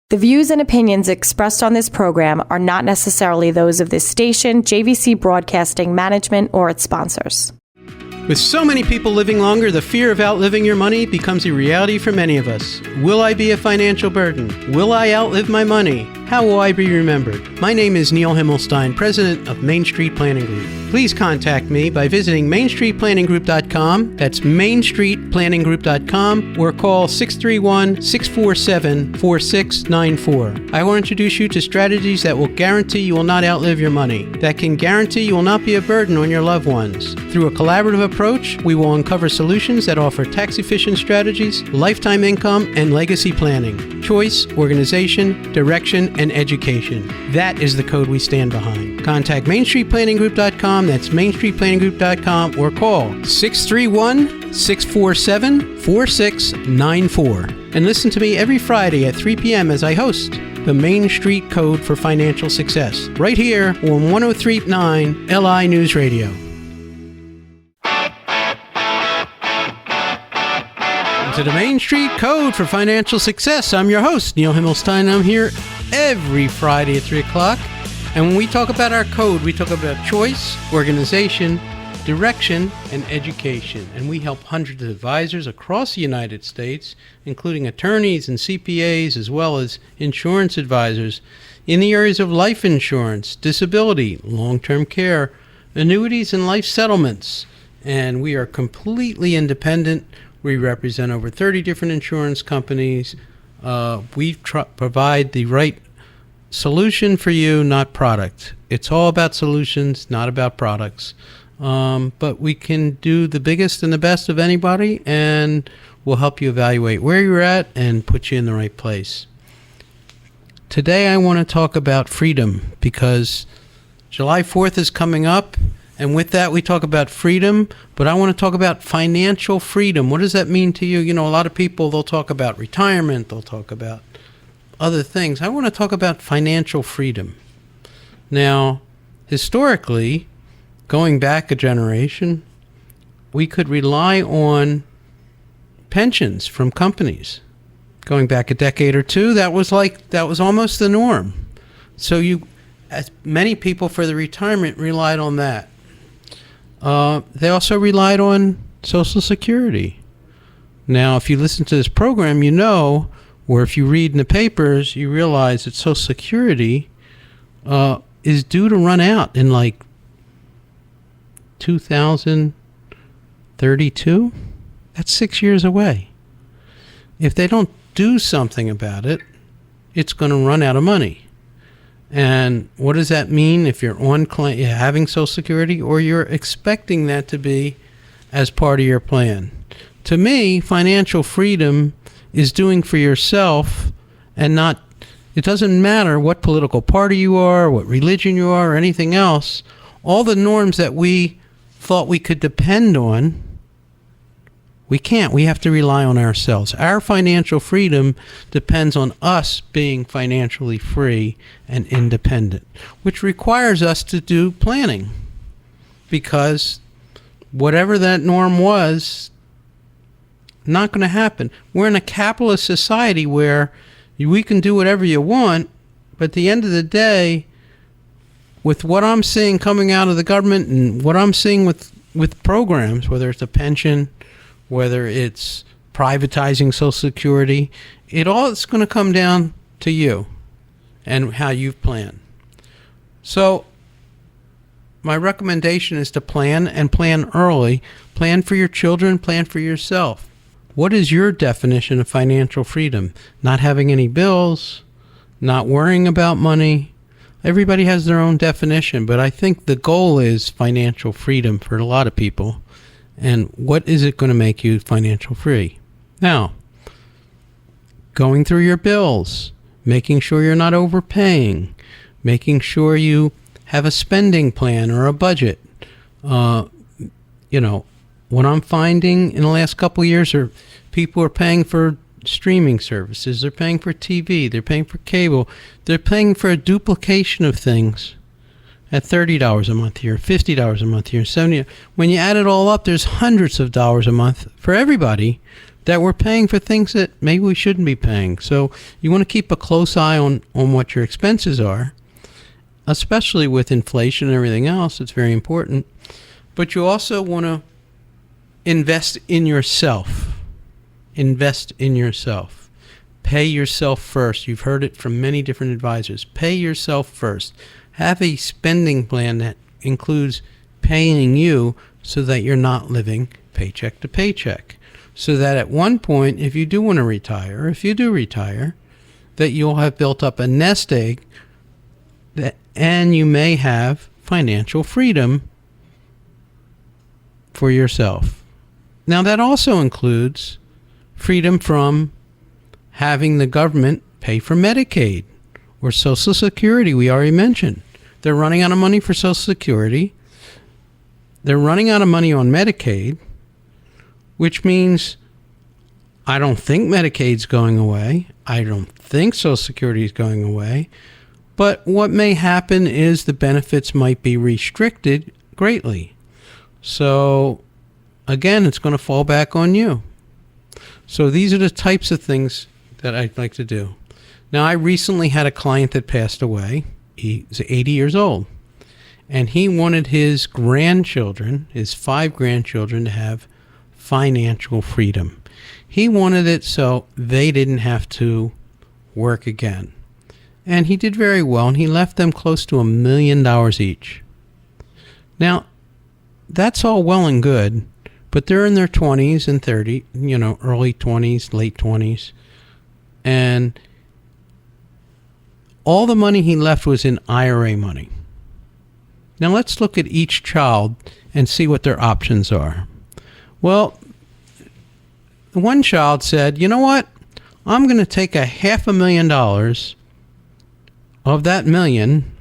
The views and opinions expressed on this program are not necessarily those of this station, JVC Broadcasting Management, or its sponsors. With so many people living longer, the fear of outliving your money becomes a reality for many of us. Will I be a financial burden? Will I outlive my money? How will I be remembered? My name is Neil Himmelstein, president of Main Street Planning Group. Please contact me by visiting mainstreetplanninggroup.com. That's mainstreetplanninggroup.com, or call 631-647-4694. I will introduce you to strategies that will guarantee you will not outlive your money, that can guarantee you will not be a burden on your loved ones. Through a collaborative approach, we will uncover solutions that offer tax-efficient strategies, lifetime income, and legacy planning, choice, organization, direction, and education. That is the code we stand behind. Contact mainstreetplanninggroup.com. That's mainstreetplanninggroup.com, or call 631-647-4694. And listen to me every Friday at 3 p.m. as I host the Main Street Code for Financial Success, right here on 103.9 LI News Radio. To the Main Street Code for Financial Success. I'm your host, Neil Himmelstein. I'm here every Friday at 3 o'clock. And when we talk about our code, we talk about choice, organization, direction, and education. And we help hundreds of advisors across the United States, including attorneys and CPAs, as well as insurance advisors, in the areas of life insurance, disability, long-term care, annuities, and life settlements. And we are completely independent. We represent over 30 different insurance companies. We provide the right solution for you, not product. It's all about solutions, not about products. But we can do the biggest and the best of anybody, and we'll help you evaluate where you're at and put you in the right place. Today I want to talk about freedom, because July 4th is coming up. And with that, we talk about freedom, but I want to talk about financial freedom. What does that mean to you? You know, a lot of people, they'll talk about retirement, they'll talk about other things. I want to talk about financial freedom. Now, historically, going back a generation, we could rely on pensions from companies. Going back a decade or two, that was almost the norm. So as many people for the retirement relied on that. They also relied on Social Security. Now, if you listen to this program, you know, or if you read in the papers, you realize that Social Security is due to run out in like 2032. That's 6 years away. If they don't do something about it, it's going to run out of money. And what does that mean if you're having Social Security, or you're expecting that to be as part of your plan? To me, financial freedom is doing for yourself, and not, it doesn't matter what political party you are, what religion you are, or anything else. All the norms that we thought we could depend on, we can't. We have to rely on ourselves. Our financial freedom depends on us being financially free and independent, which requires us to do planning, because whatever that norm was, not going to happen. We're in a capitalist society where we can do whatever you want, but at the end of the day, with what I'm seeing coming out of the government and what I'm seeing with programs, whether it's a pension, whether it's privatizing Social Security, it's going to come down to you and how you've planned. So my recommendation is to plan, and plan early. Plan for your children, plan for yourself. What is your definition of financial freedom? Not having any bills, not worrying about money. Everybody has their own definition, but I think the goal is financial freedom for a lot of people. And what is it going to make you financial free? Now, going through your bills, making sure you're not overpaying, making sure you have a spending plan or a budget. What I'm finding in the last couple of years are people are paying for streaming services, they're paying for TV, they're paying for cable, they're paying for a duplication of things at $30 a month here, $50 a month here, $70. When you add it all up, there's hundreds of dollars a month for everybody that we're paying for things that maybe we shouldn't be paying. So you want to keep a close eye on what your expenses are, especially with inflation and everything else. It's very important. But you also want to invest in yourself. Invest in yourself. Pay yourself first. You've heard it from many different advisors. Pay yourself first. Have a spending plan that includes paying you so that you're not living paycheck to paycheck. So that at one point, if you do want to retire, if you do retire, that you'll have built up a nest egg and you may have financial freedom for yourself. Now, that also includes freedom from having the government pay for Medicaid or Social Security. We already mentioned they're running out of money for Social Security. They're running out of money on Medicaid, which means I don't think Medicaid's going away. I don't think Social Security is going away. But what may happen is the benefits might be restricted greatly. So, again, it's going to fall back on you. So these are the types of things that I'd like to do. Now, I recently had a client that passed away. He's 80 years old. And he wanted his grandchildren, his 5 grandchildren, to have financial freedom. He wanted it so they didn't have to work again. And he did very well, and he left them close to $1 million each. Now, that's all well and good, but they're in their 20s and 30s, early 20s, late 20s. And all the money he left was in IRA money. Now, let's look at each child and see what their options are. Well, one child said, you know what? I'm going to take $500,000 of that million,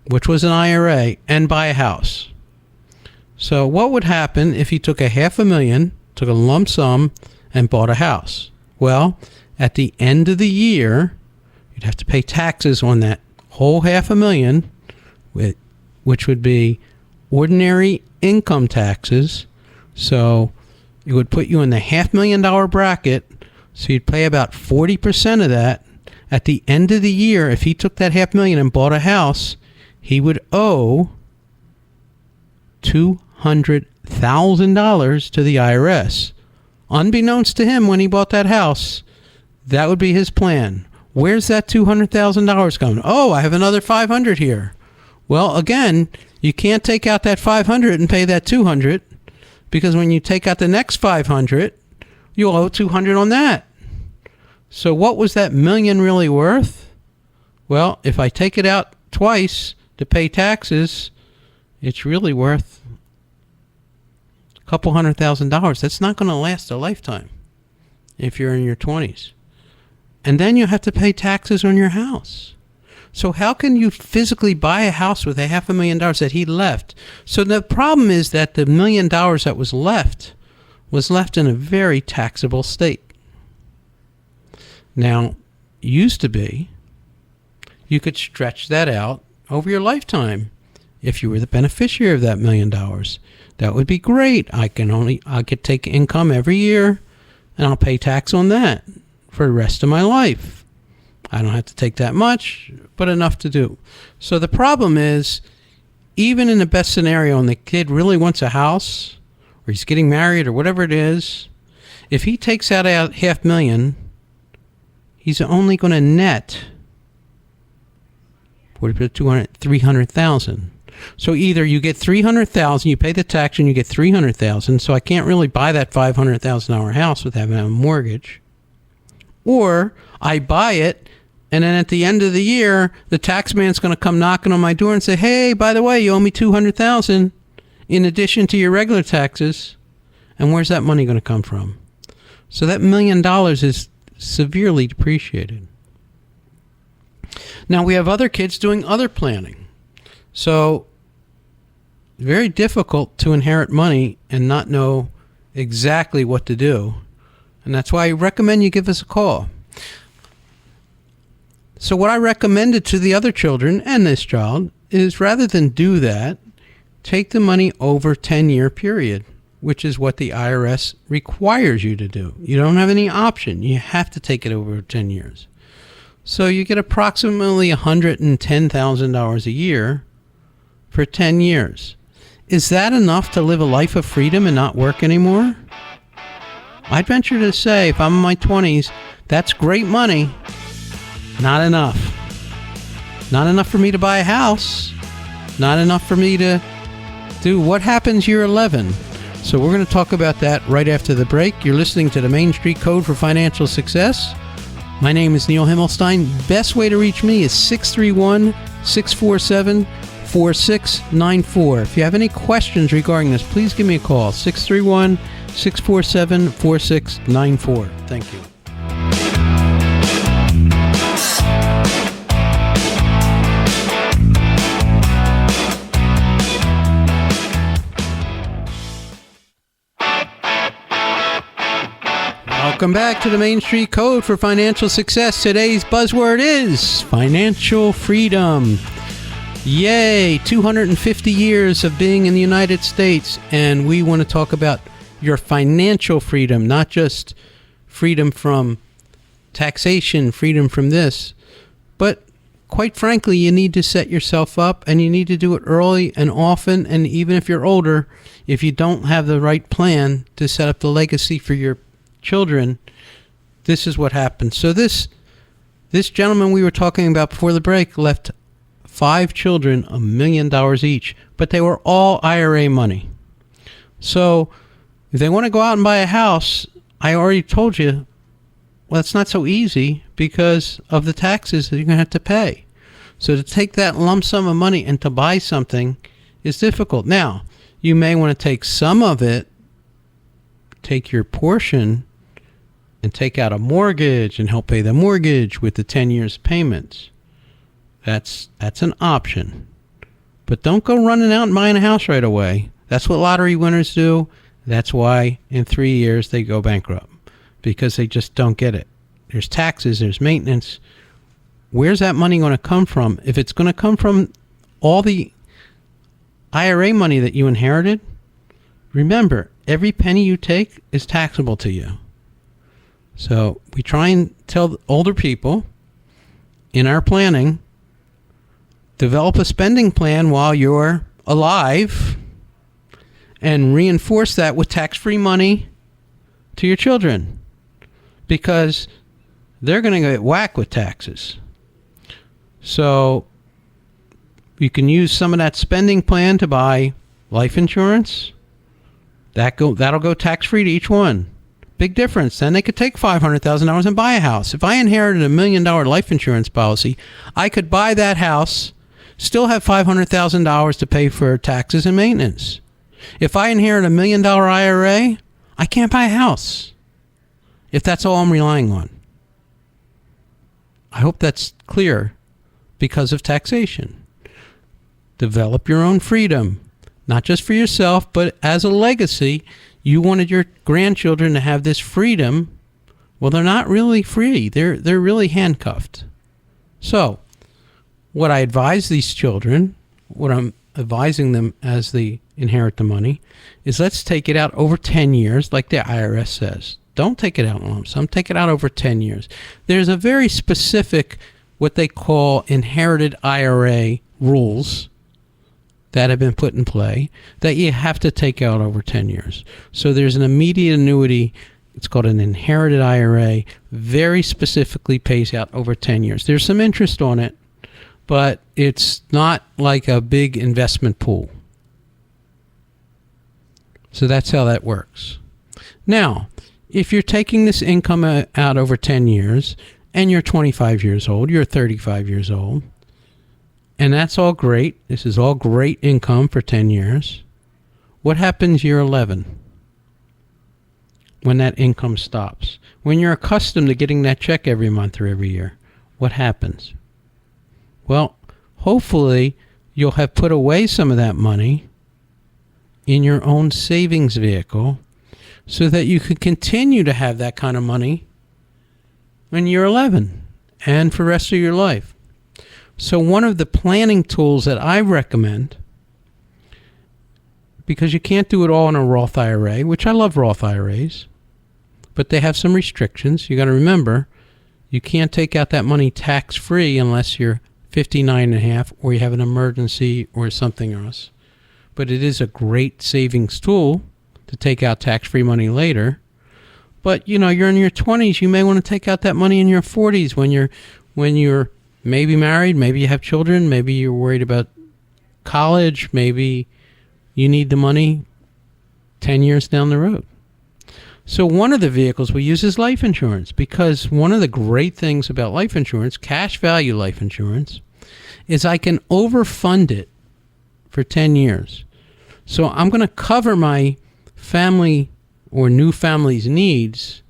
which was an IRA, and buy a house. So what would happen if he took $500,000, took a lump sum, and bought a house? Well, at the end of the year, you'd have to pay taxes on that whole $500,000, which would be ordinary income taxes. So it would put you in the $500,000 bracket. So you'd pay about 40% of that. At the end of the year, if he took that $500,000 and bought a house, he would owe $200,000 to the IRS. Unbeknownst to him when he bought that house, that would be his plan. Where's that $200,000 coming? Oh, I have another $500 here. Well, again, you can't take out that $500 and pay that $200, because when you take out the next $500, you'll owe $200 on that. So what was that million really worth? Well, if I take it out twice to pay taxes, it's really worth a couple $100,000. That's not going to last a lifetime if you're in your 20s. And then you have to pay taxes on your house. So how can you physically buy a house with $500,000 that he left? So the problem is that the $1 million that was left in a very taxable state. Now, used to be, you could stretch that out over your lifetime if you were the beneficiary of that $1 million. That would be great. I could take income every year, and I'll pay tax on that for the rest of my life. I don't have to take that much, but enough to do. So the problem is, even in the best scenario, and the kid really wants a house, or he's getting married, or whatever it is, if he takes out $500,000, he's only going to net $300,000. So either you get $300,000, you pay the tax, and you get $300,000. So I can't really buy that $500,000 house with having a mortgage. Or I buy it, and then at the end of the year, the tax man's going to come knocking on my door and say, "Hey, by the way, you owe me $200,000 in addition to your regular taxes." And where's that money going to come from? So that $1 million is severely depreciated. Now, we have other kids doing other planning. So, very difficult to inherit money and not know exactly what to do. And that's why I recommend you give us a call. So what I recommended to the other children and this child is, rather than do that, take the money over a 10-year period. which is what the IRS requires you to do. You don't have any option. You have to take it over 10 years. So you get approximately $110,000 a year for 10 years. Is that enough to live a life of freedom and not work anymore? I'd venture to say, if I'm in my 20s, that's great money. Not enough. Not enough for me to buy a house. Not enough for me to do what happens year 11. So we're going to talk about that right after the break. You're listening to the Main Street Code for Financial Success. My name is Neil Himmelstein. Best way to reach me is 631-647-4694. If you have any questions regarding this, please give me a call. 631-647-4694. Thank you. Welcome back to the Main Street Code for Financial Success. Today's buzzword is financial freedom. Yay, 250 years of being in the United States, and we want to talk about your financial freedom, not just freedom from taxation, freedom from this, but quite frankly, you need to set yourself up, and you need to do it early and often, and even if you're older, if you don't have the right plan to set up the legacy for your children, this is what happens. So this gentleman we were talking about before the break left 5 children $1 million each, but they were all IRA money. So if they want to go out and buy a house, I already told you, well, it's not so easy because of the taxes that you're going to have to pay. So to take that lump sum of money and to buy something is difficult. Now, you may want to take some of it, take your portion, and take out a mortgage and help pay the mortgage with the 10 years payments. That's an option. But don't go running out and buying a house right away. That's what lottery winners do. That's why in 3 years they go bankrupt, because they just don't get it. There's taxes, there's maintenance. Where's that money going to come from? If it's going to come from all the IRA money that you inherited, remember, every penny you take is taxable to you. So we try and tell older people in our planning, develop a spending plan while you're alive and reinforce that with tax-free money to your children, because they're going to get whacked with taxes. So you can use some of that spending plan to buy life insurance. That'll go tax-free to each one. Big difference. Then they could take $500,000 and buy a house. If I inherited $1 million life insurance policy, I could buy that house, still have $500,000 to pay for taxes and maintenance. If I inherit $1 million IRA, I can't buy a house if that's all I'm relying on. I hope that's clear because of taxation. Develop your own freedom, not just for yourself, but as a legacy. You wanted your grandchildren to have this freedom. Well, they're not really free. They're really handcuffed. So, what I advise these children, what I'm advising them as they inherit the money, is let's take it out over 10 years, like the IRS says. Don't take it out in lump sum. Take it out over 10 years. There's a very specific, what they call inherited IRA rules that have been put in play that you have to take out over 10 years. So there's an immediate annuity. It's called an inherited IRA. Very specifically pays out over 10 years. There's some interest on it, but it's not like a big investment pool. So that's how that works. Now, if you're taking this income out over 10 years and you're 25 years old, you're 35 years old, and that's all great. This is all great income for 10 years. What happens year 11 when that income stops? When you're accustomed to getting that check every month or every year, what happens? Well, hopefully you'll have put away some of that money in your own savings vehicle so that you can continue to have that kind of money when you're 11 and for the rest of your life. So one of the planning tools that I recommend, because you can't do it all in a Roth IRA, which I love Roth IRAs, but they have some restrictions. You got to remember, you can't take out that money tax-free unless you're 59 and a half or you have an emergency or something else. But it is a great savings tool to take out tax-free money later. But, you're in your 20s. You may want to take out that money in your 40s when you're maybe married, maybe you have children, maybe you're worried about college, maybe you need the money 10 years down the road. So one of the vehicles we use is life insurance, because one of the great things about life insurance, cash value life insurance, is I can overfund it for 10 years. So I'm going to cover my family or new family's needs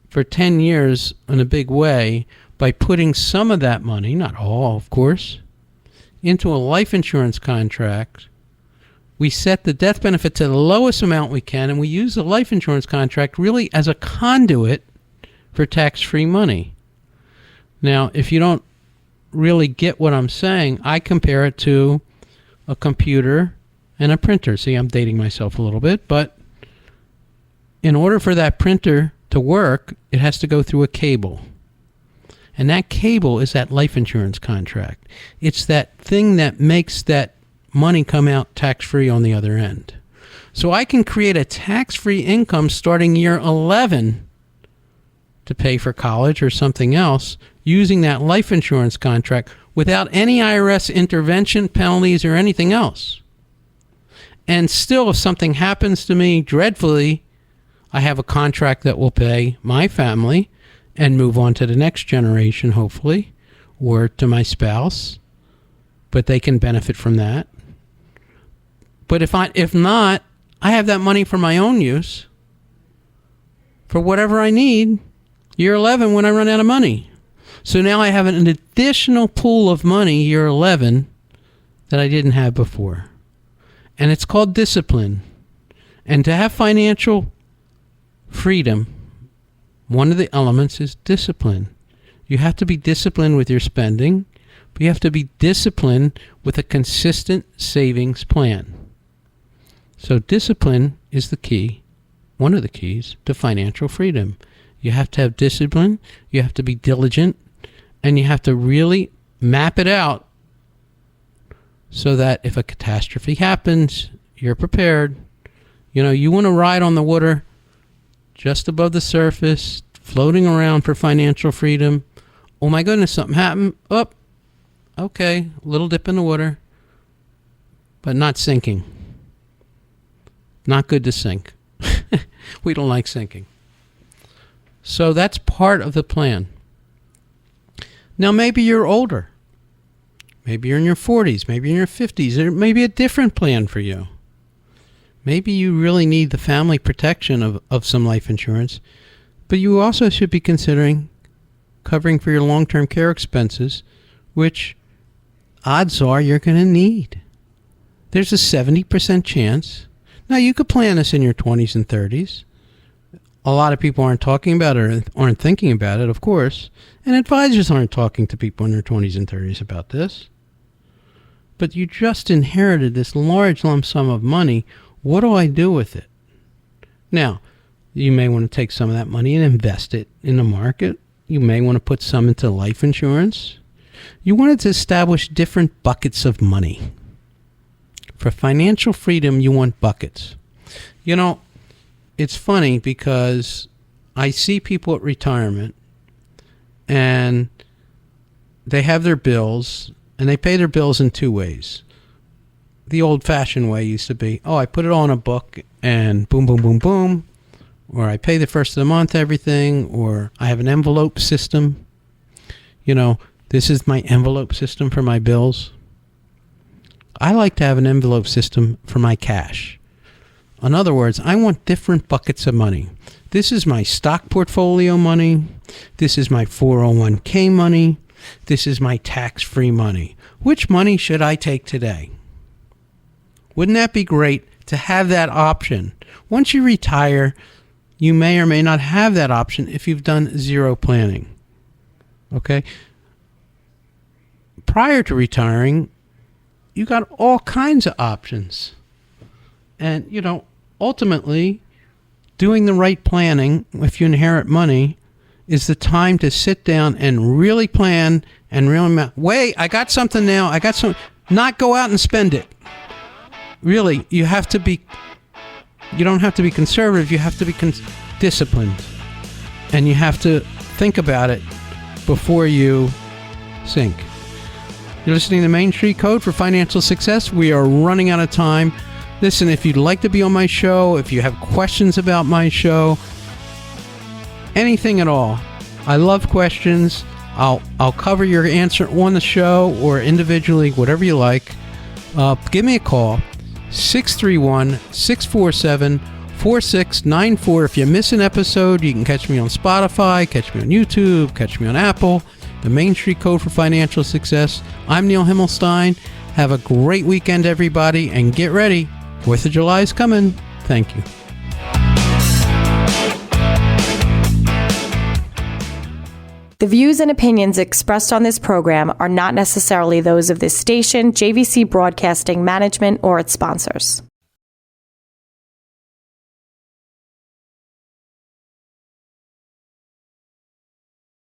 for 10 years in a big way by putting some of that money, not all, of course, into a life insurance contract. We set the death benefit to the lowest amount we can, and we use the life insurance contract really as a conduit for tax-free money. Now, if you don't really get what I'm saying, I compare it to a computer and a printer. See, I'm dating myself a little bit, but in order for that printer to work, it has to go through a cable. And that cable is that life insurance contract. It's that thing that makes that money come out tax-free on the other end. So I can create a tax-free income starting year 11 to pay for college or something else using that life insurance contract without any IRS intervention, penalties, or anything else. And still, if something happens to me dreadfully, I have a contract that will pay my family and move on to the next generation, hopefully, or to my spouse. But they can benefit from that. But if not, I have that money for my own use for whatever I need year 11 when I run out of money. So now I have an additional pool of money year 11 that I didn't have before. And it's called discipline. And to have financial freedom, one of the elements is discipline. You have to be disciplined with your spending, but you have to be disciplined with a consistent savings plan. So discipline is the key, one of the keys to financial freedom. You have to have discipline, you have to be diligent, and you have to really map it out so that if a catastrophe happens, you're prepared. You want to ride on the water just above the surface, floating around for financial freedom. Oh my goodness, something happened. Oh, okay, a little dip in the water, but not sinking. Not good to sink. We don't like sinking. So that's part of the plan. Now maybe you're older. Maybe you're in your 40s. Maybe you're in your 50s. There may be a different plan for you. Maybe you really need the family protection of some life insurance, but you also should be considering covering for your long-term care expenses, which odds are you're going to need. There's a 70% chance. Now, you could plan this in your 20s and 30s. A lot of people aren't talking about it or aren't thinking about it, of course, and advisors aren't talking to people in their 20s and 30s about this. But you just inherited this large lump sum of money. What do I do with it? Now, you may want to take some of that money and invest it in the market. You may want to put some into life insurance. You wanted to establish different buckets of money. For financial freedom, you want buckets. It's funny because I see people at retirement and they have their bills and they pay their bills in two ways. The old-fashioned way used to be, I put it all in a book and boom, boom, boom, boom. Or I pay the first of the month, everything. Or I have an envelope system. This is my envelope system for my bills. I like to have an envelope system for my cash. In other words, I want different buckets of money. This is my stock portfolio money. This is my 401k money. This is my tax-free money. Which money should I take today? Wouldn't that be great to have that option? Once you retire, you may or may not have that option if you've done zero planning. Okay? Prior to retiring, you got all kinds of options. And, ultimately, doing the right planning, if you inherit money, is the time to sit down and really plan and really, wait, I got something now. Not go out and spend it. Really, you don't have to be conservative. You have to be disciplined. And you have to think about it before you sink. You're listening to Main Street Code for Financial Success. We are running out of time. Listen, if you'd like to be on my show, if you have questions about my show, anything at all, I love questions. I'll cover your answer on the show or individually, whatever you like. Give me a call, 631-647-4694. If you miss an episode, you can catch me on Spotify, catch me on YouTube, catch me on Apple. The Main Street Code for Financial Success. I'm Neil Himmelstein. Have a great weekend, everybody, and get ready. 4th of July is coming. Thank you. The views and opinions expressed on this program are not necessarily those of this station, JVC Broadcasting Management, or its sponsors.